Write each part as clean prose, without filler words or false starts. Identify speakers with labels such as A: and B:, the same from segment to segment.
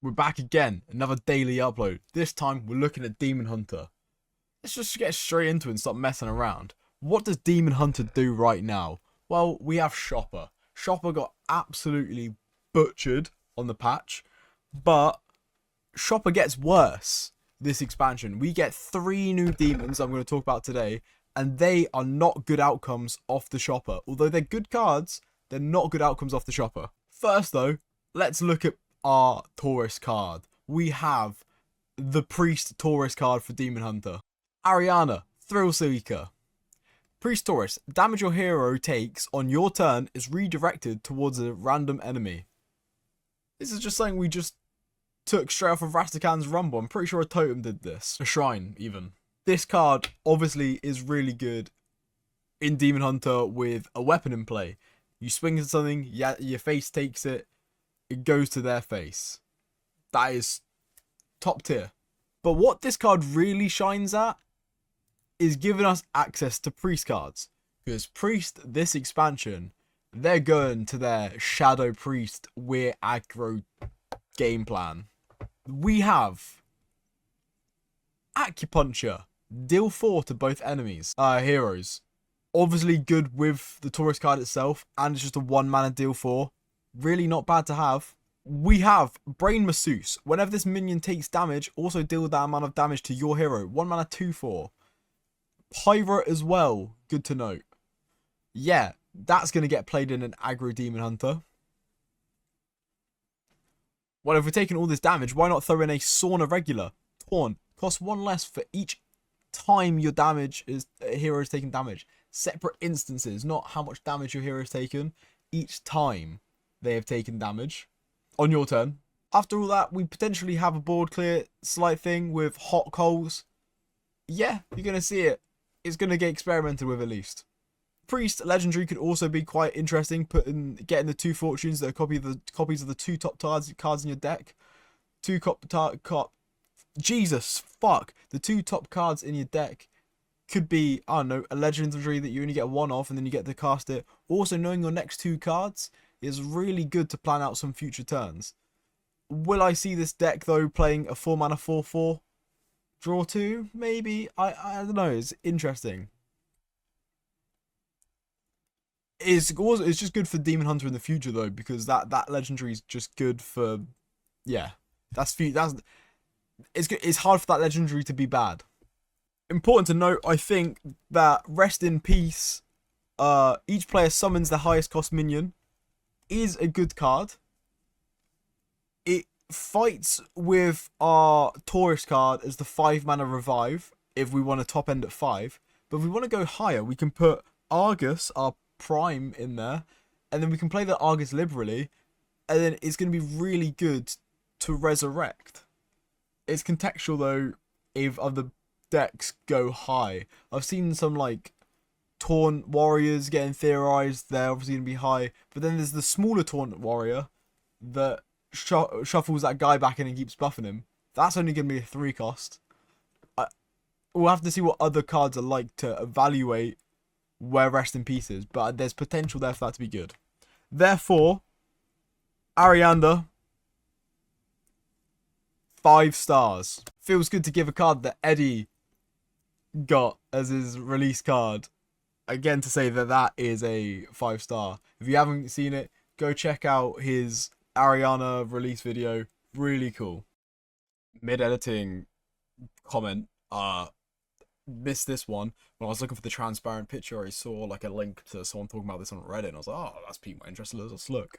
A: We're back again, another daily upload. This time we're looking at Demon Hunter. Let's just get straight into it and stop messing around. What does Demon Hunter do right now? Well, we have Chopper. Chopper got absolutely butchered on the patch, but Chopper gets worse this expansion. We get 3 new demons I'm going to talk about today, and they are not good outcomes off the Chopper. Although they're good cards, they're not good outcomes off the Chopper. First though, let's look at our tourist card. We have the Priest tourist card for Demon Hunter. Ariana, Thrill Seeker. Priest Taurus, damage your hero takes on your turn is redirected towards a random enemy. This is just something we just took straight off of Rastakan's Rumble. I'm pretty sure a totem did this. A shrine, even. This card obviously is really good in Demon Hunter with a weapon in play. You swing at something, yeah, your face takes it, it goes to their face. That is top tier. But what this card really shines at is giving us access to Priest cards. Because Priest, this expansion, they're going to their Shadow Priest We're Aggro game plan. We have Acupuncture, deal 4 to both enemies, heroes. Obviously good with the tourist card itself, and it's just a 1 mana deal 4. Really not bad to have. We have Brain Masseuse. Whenever this minion takes damage, also deal that amount of damage to your hero. 1 mana 2/4. Pirate as well. Good to note. Yeah, that's going to get played in an aggro Demon Hunter. Well, if we're taking all this damage, why not throw in a Sauna regular? Torn. Costs 1 less for each time your damage is hero is taking damage. Separate instances, not how much damage your hero has taken. Each time they have taken damage on your turn. After all that, we potentially have a board clear slight thing with hot coals. Yeah, you're going to see it. It's going to get experimented with at least. Priest legendary could also be quite interesting, getting the 2 fortunes that are copies of the 2 top cards in your deck. The 2 top cards in your deck could be, I don't know, a legendary that you only get 1 of and then you get to cast it. Also, knowing your next 2 cards is really good to plan out some future turns. Will I see this deck though playing a 4 mana 4/4? Draw 2? Maybe. I don't know. It's interesting. It's just good for Demon Hunter in the future though, because that legendary is just good for, yeah. It's hard for that legendary to be bad. Important to note, I think, that Rest in Peace, each player summons the highest cost minion, is a good card. It fights with our tourist card as the 5 mana revive if we want to top end at 5. But if we want to go higher, we can put Argus, our prime, in there, and then we can play the Argus liberally, and then it's going to be really good to resurrect. It's contextual though if other decks go high. I've seen some like Taunt warriors getting theorized, they're obviously going to be high, but then there's the smaller Taunt warrior that shuffles that guy back in and keeps buffing him. That's only going to be a 3 cost. We'll have to see what other cards are like to evaluate where Rest in Peace is, but there's potential there for that to be good. Therefore, Arianda, 5 stars. Feels good to give a card that Eddie got as his release card. Again, to say that is a 5 star. If you haven't seen it, go check out his Ariana release video. Really cool. Mid-editing comment. Missed this one. When I was looking for the transparent picture, I saw like a link to someone talking about this on Reddit, and I was like, oh, that's piqued my interest. Let's look.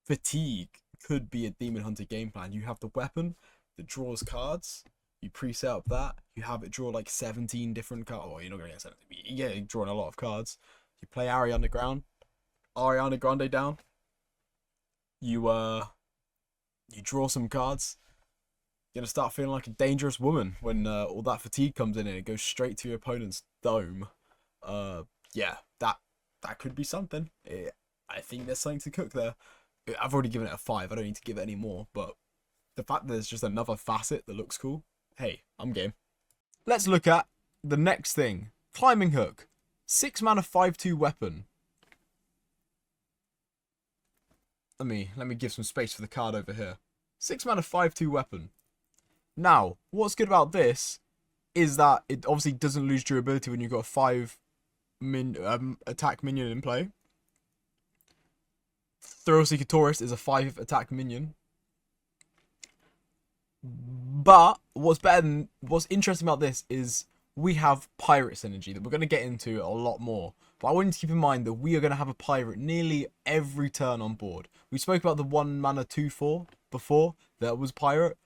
A: Fatigue could be a Demon Hunter game plan. You have the weapon that draws cards. You pre-set up that. You have it draw like 17 different cards. Oh, you're not going to get 17. Yeah, you're drawing a lot of cards. You play Ariana Grande down. You draw some cards. You're going to start feeling like a dangerous woman when all that fatigue comes in and it goes straight to your opponent's dome. Yeah, that could be something. I think there's something to cook there. I've already given it a 5. I don't need to give it any more, but the fact that there's just another facet that looks cool, hey, I'm game. Let's look at the next thing. Climbing Hook. 6 mana 5/2 weapon. Let me give some space for the card over here. 6 mana 5/2 weapon. Now, what's good about this is that it obviously doesn't lose durability when you've got a 5 attack minion in play. Thrillseeker Tourist is a 5 attack minion. But what's interesting about this is we have pirate synergy that we're going to get into a lot more. But I want you to keep in mind that we are going to have a pirate nearly every turn on board. We spoke about the 1 mana 2/4 before that was pirate.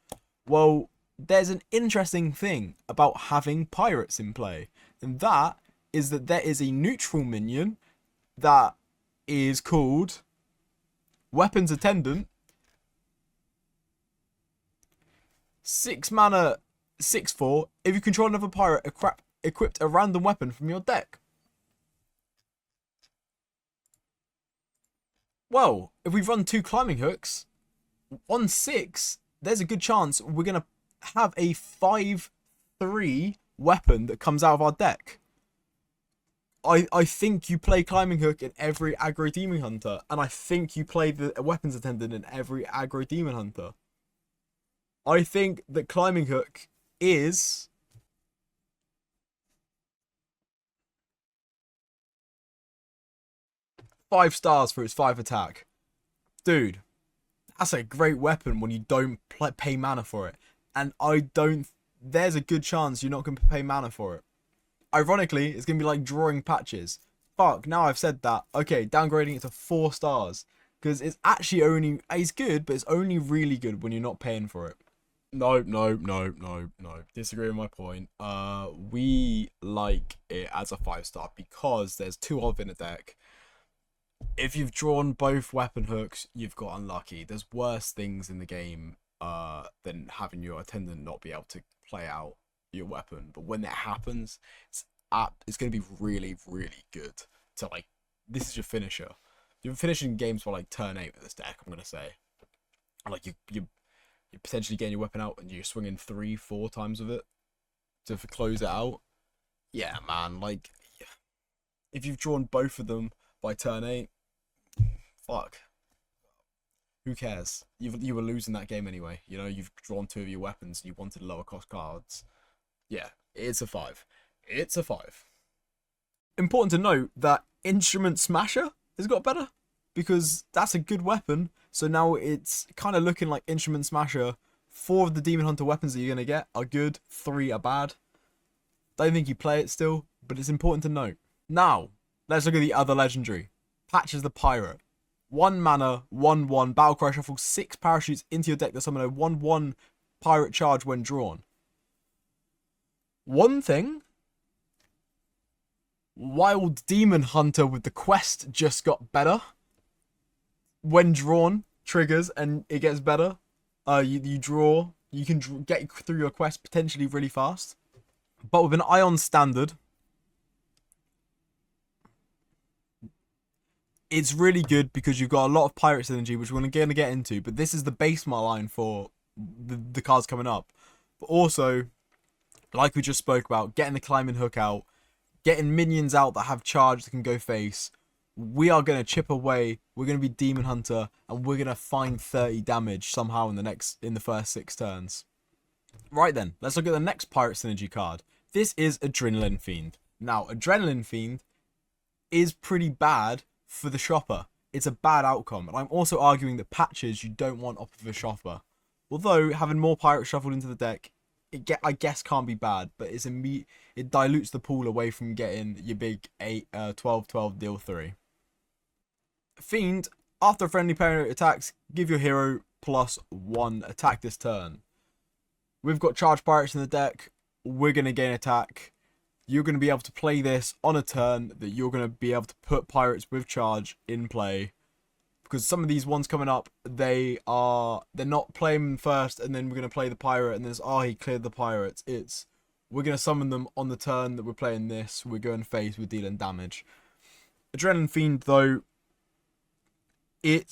A: Well, there's an interesting thing about having pirates in play, and that is that there is a neutral minion that is called Weapons Attendant. 6 mana 6/4. If you control another pirate, equipped a random weapon from your deck. Well, if we run 2 climbing hooks on 6, there's a good chance we're gonna have a 5/3 weapon that comes out of our deck. I think you play climbing hook in every aggro demon hunter, and I think you play the weapons attendant in every aggro demon hunter. I think that climbing hook is five stars for its 5 attack. Dude, that's a great weapon when you don't pay mana for it. And there's a good chance you're not going to pay mana for it. Ironically, it's going to be like drawing patches. Fuck, now I've said that. Okay, downgrading it to 4 stars. Because it's actually it's good, but it's only really good when you're not paying for it. No. Disagree with my point. We like it as a 5-star because there's 2 of in a deck. If you've drawn both weapon hooks, you've got unlucky. There's worse things in the game than having your attendant not be able to play out your weapon. But when that happens, it's going to be really, really good. So, like, this is your finisher. You're finishing games by, like, turn 8 with this deck, I'm going to say. Like, you're potentially getting your weapon out and you're swinging 3-4 times with it to close it out. Yeah, man, like, if you've drawn both of them by turn 8, fuck. Who cares? You were losing that game anyway. You know, you've drawn 2 of your weapons and you wanted lower cost cards. Yeah, it's a 5. It's a 5. Important to note that Instrument Smasher has got better because that's a good weapon. So now it's kind of looking like Instrument Smasher. 4 of the Demon Hunter weapons that you're going to get are good. 3 are bad. Don't think you play it still, but it's important to note. Now, let's look at the other legendary. Patches the Pirate. 1 mana, 1/1, Battlecry shuffle 6 parachutes into your deck that summon a 1/1 pirate charge when drawn. One thing, Wild Demon Hunter with the quest just got better. When drawn, triggers and it gets better. You draw, you can get through your quest potentially really fast. But with an Ion Standard, it's really good because you've got a lot of pirate synergy, which we're going to get into. But this is the base line for the cards coming up. But also, like we just spoke about, getting the climbing hook out, getting minions out that have charge that can go face. We are going to chip away. We're going to be Demon Hunter, and we're going to find 30 damage somehow in the first 6 turns. Right then, let's look at the next pirate synergy card. This is Adrenaline Fiend. Now, Adrenaline Fiend is pretty bad for the shopper. It's a bad outcome, and I'm also arguing that patches you don't want off of a shopper. Although having more pirates shuffled into the deck, I guess can't be bad, but it dilutes the pool away from getting your big 12/12 deal 3. Fiend, after a friendly parent attacks, give your hero +1 attack this turn. We've got charge pirates in the deck. We're going to gain attack. You're going to be able to play this on a turn that you're going to be able to put pirates with charge in play. Because some of these ones coming up, they're not playing first and then we're going to play the pirate and there's, he cleared the pirates. We're going to summon them on the turn that we're playing this. We're going face, we're dealing damage. Adrenaline Fiend, though, it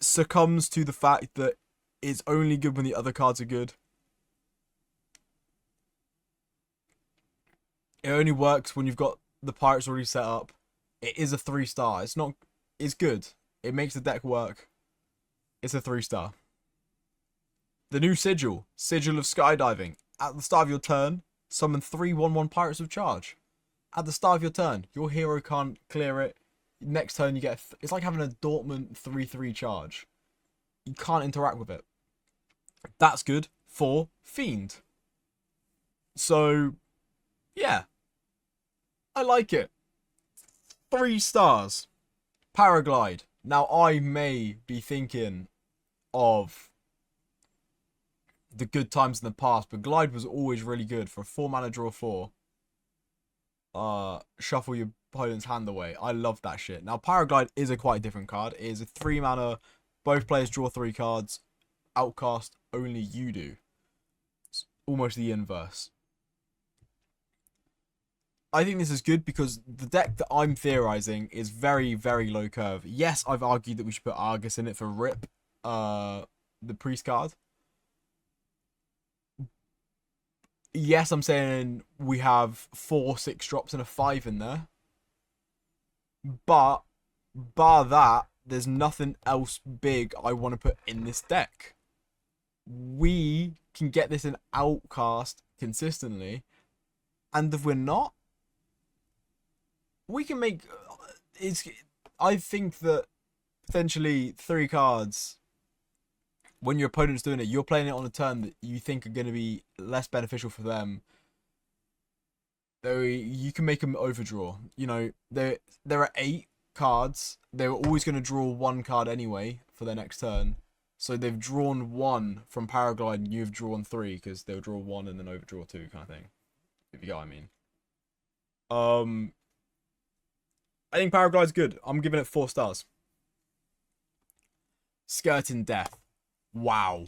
A: succumbs to the fact that it's only good when the other cards are good. It only works when you've got the pirates already set up. It is a 3-star. It's good. It makes the deck work. It's a 3-star. The new sigil. Sigil of skydiving. At the start of your turn, summon 3/1/1 Pirates of Charge. At the start of your turn, your hero can't clear it. Next turn, you get... it's like having a Dortmund 3/3 charge. You can't interact with it. That's good for Fiend. So, yeah. I like it. 3 stars. Paraglide. Now, I may be thinking of the good times in the past, but Glide was always really good for a 4-mana draw 4. Shuffle your opponent's hand away. I love that shit. Now, Paraglide is a quite different card. It is a 3-mana, both players draw 3 cards. Outcast, only you do. It's almost the inverse. I think this is good because the deck that I'm theorizing is very, very low curve. Yes, I've argued that we should put Argus in it for Rip, the Priest card. Yes, I'm saying we have 4 6 drops and a 5 in there. But, bar that, there's nothing else big I want to put in this deck. We can get this in Outcast consistently. And if we're not, we can make... I think that potentially 3 cards... when your opponent's doing it, you're playing it on a turn that you think are going to be less beneficial for them. You can make them overdraw. You know, there are 8 cards. They were always going to draw 1 card anyway for their next turn. So they've drawn 1 from Paraglide and you've drawn 3 because they'll draw 1 and then overdraw 2 kind of thing. If you get what I mean. I think Paraglide's good. I'm giving it 4 stars. Skirting Death. Wow.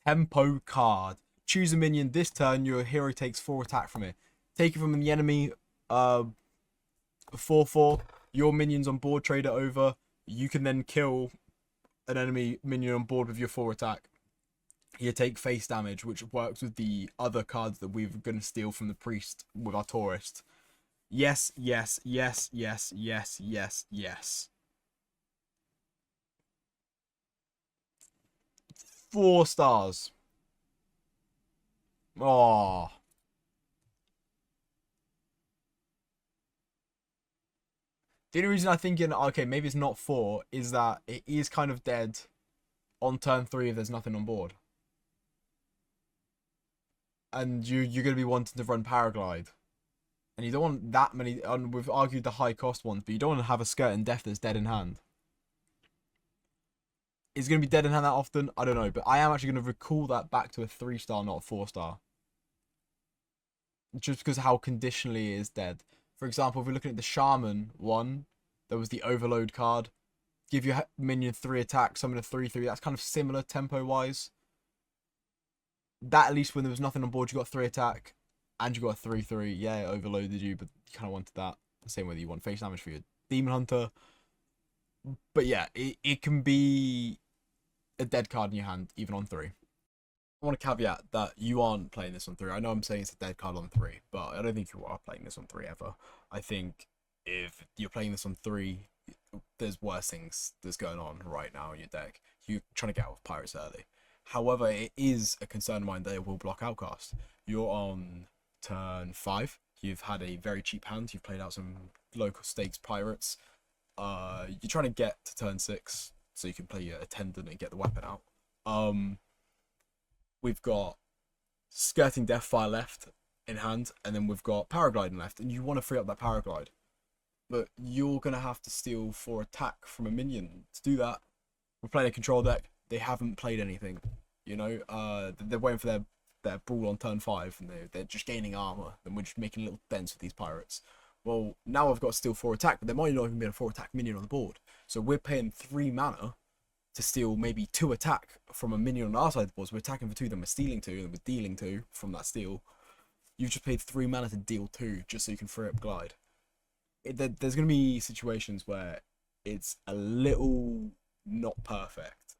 A: Tempo card. Choose a minion this turn. Your hero takes 4 attack from it. Take it from the enemy. 4/4. Your minions on board. Trade it over. You can then kill an enemy minion on board with your 4 attack. You take face damage, which works with the other cards that we're going to steal from the priest with our tourist. Yes, yes, yes, yes, yes, yes, yes. 4 stars. Oh. The only reason I'm thinking, okay, maybe it's not 4, is that it is kind of dead on turn 3 if there's nothing on board. And you're going to be wanting to run Paraglide. And you don't want that many, and we've argued the high cost ones, but you don't want to have a Skirting Death that's dead in hand. Is it going to be dead in hand that often? I don't know, but I am actually going to recall that back to a 3-star, not a 4-star. Just because of how conditionally it is dead. For example, if we're looking at the Shaman one, there was the Overload card. Give your minion 3 attack, summon a 3/3. That's kind of similar tempo-wise. That, at least when there was nothing on board, you got 3 attack, and you got a 3/3. Yeah, it overloaded you, but you kind of wanted that. The same way that you want face damage for your Demon Hunter. But yeah, it can be a dead card in your hand, even on 3. I want to caveat that you aren't playing this on 3. I know I'm saying it's a dead card on 3, but I don't think you are playing this on 3 ever. I think if you're playing this on 3, there's worse things that's going on right now in your deck. You're trying to get out of Pirates early. However, it is a concern of mine that it will block Outcast. You're on turn 5. You've had a very cheap hand. You've played out some local stakes Pirates. You're trying to get to turn 6 so you can play your Attendant and get the weapon out. We've got Skirting Death far left in hand, and then we've got Paragliding left, and you want to free up that Paraglide. But you're going to have to steal 4 attack from a minion. To do that, we're playing a control deck. They haven't played anything, you know. They're waiting for their brawl on turn 5, and they're just gaining armor, and we're just making little dents with these pirates. Well, now I've got to steal 4 attack, but there might not even be a 4 attack minion on the board. So we're paying 3 mana to steal maybe 2 attack from a minion on our side of the board. So we're attacking for 2, then we're stealing 2, and we're dealing 2 from that steal. You've just paid 3 mana to deal 2 just so you can free up Glide. There's going to be situations where it's a little not perfect.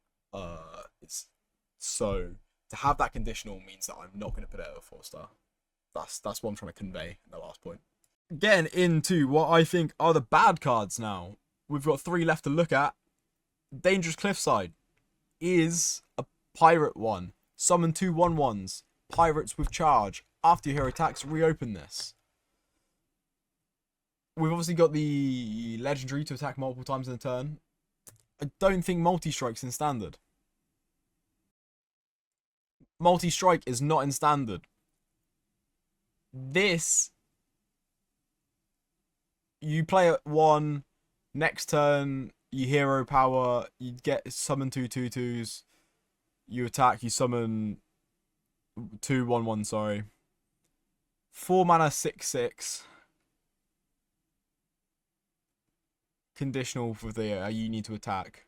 A: So to have that conditional means that I'm not going to put it at a 4-star. That's what I'm trying to convey in the last point. Getting into what I think are the bad cards now. We've got 3 left to look at. Dangerous Cliffside. is a pirate one. Summon 2 1/1s. Pirates with charge. After your hero attacks, reopen this. We've obviously got the legendary to attack multiple times in a turn. I don't think multi-strike's in standard. Multi-strike is not in standard. This, you play at 1, next turn, you hero power, you get summon 2 2/2s, you attack, you summon 2 1/1, sorry. 4 mana 6/6. Conditional for the you need to attack.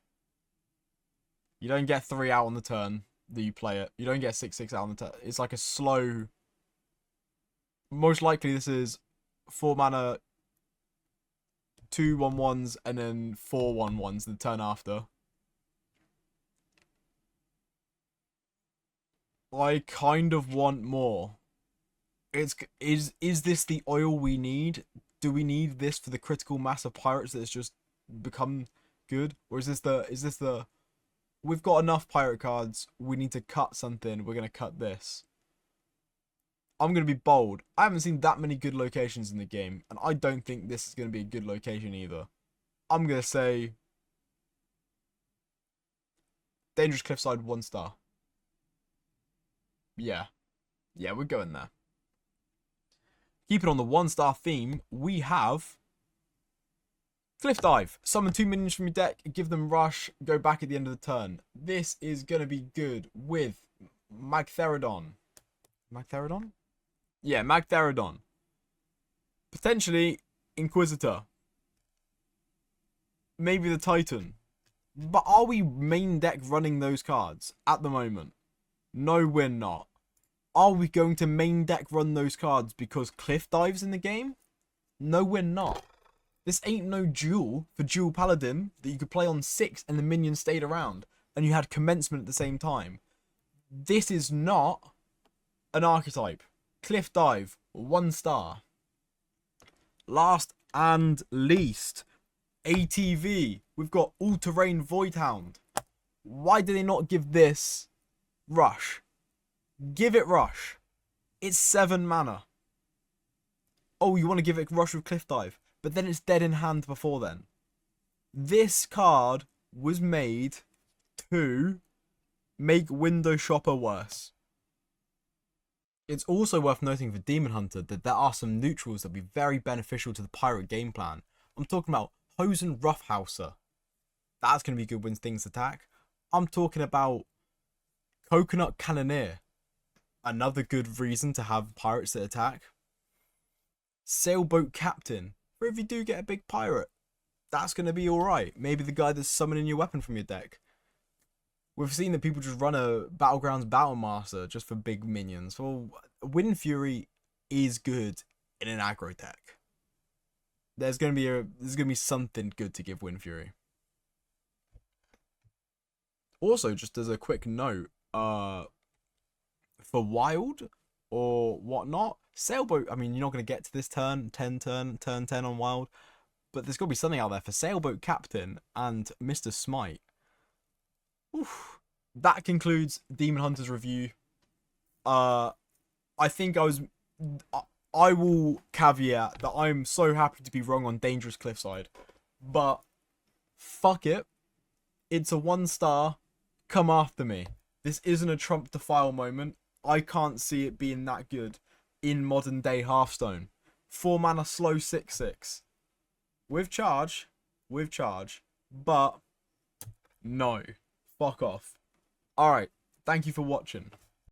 A: You don't get 3 out on the turn that you play it. You don't get 6/6 out on the turn. It's like a slow. Most likely this is 4 mana 2 1/1s and then 4 1/1s the turn after. I kind of want more. Is this the oil we need? Do we need this for the critical mass of pirates that has just become good? Or is this the we've got enough pirate cards, we need to cut something, we're gonna cut this. I'm gonna be bold. I haven't seen that many good locations in the game, and I don't think this is gonna be a good location either. I'm gonna say Dangerous Cliffside 1 star. Yeah. Yeah, we're going there. Keep it on the 1 star theme, we have Cliff Dive. Summon 2 minions from your deck, give them rush, go back at the end of the turn. This is going to be good with Magtheridon. Magtheridon? Yeah, Magtheridon. Potentially Inquisitor. Maybe the Titan. But are we main deck running those cards at the moment? No, we're not. Are we going to main deck run those cards because Cliff Dive's in the game? No, we're not. This ain't no duel for Dual Paladin that you could play on 6 and the minions stayed around and you had commencement at the same time. This is not an archetype. Cliff Dive, 1 star. Last and least, ATV. We've got All-Terrain Voidhound. Why did they not give this rush? Give it rush. It's 7 mana. Oh, you want to give it rush with Cliff Dive, but then it's dead in hand before then. This card was made to make Window Shopper worse. It's also worth noting for Demon Hunter that there are some neutrals that will be very beneficial to the pirate game plan. I'm talking about Hosen Roughhouser. That's going to be good when things attack. I'm talking about Coconut Cannoneer. Another good reason to have pirates that attack. Sailboat Captain. For if you do get a big pirate, that's going to be alright. Maybe the guy that's summoning your weapon from your deck. We've seen that people just run a Battlegrounds Battle Master just for big minions. Well, Wind Fury is good in an aggro deck. There's going to be something good to give Wind Fury. Also, just as a quick note, for wild or whatnot, Sailboat, I mean, you're not going to get to this turn 10 on wild, but there's got to be something out there for Sailboat Captain and Mr. Smite. Oof. That concludes Demon Hunter's review. I think I will caveat that I'm so happy to be wrong on Dangerous Cliffside, but fuck it. It's a 1 star. Come after me. This isn't a Trump to file moment. I can't see it being that good in modern day Hearthstone. 4 mana slow 6/6. With charge, but no. Fuck off. Alright, thank you for watching.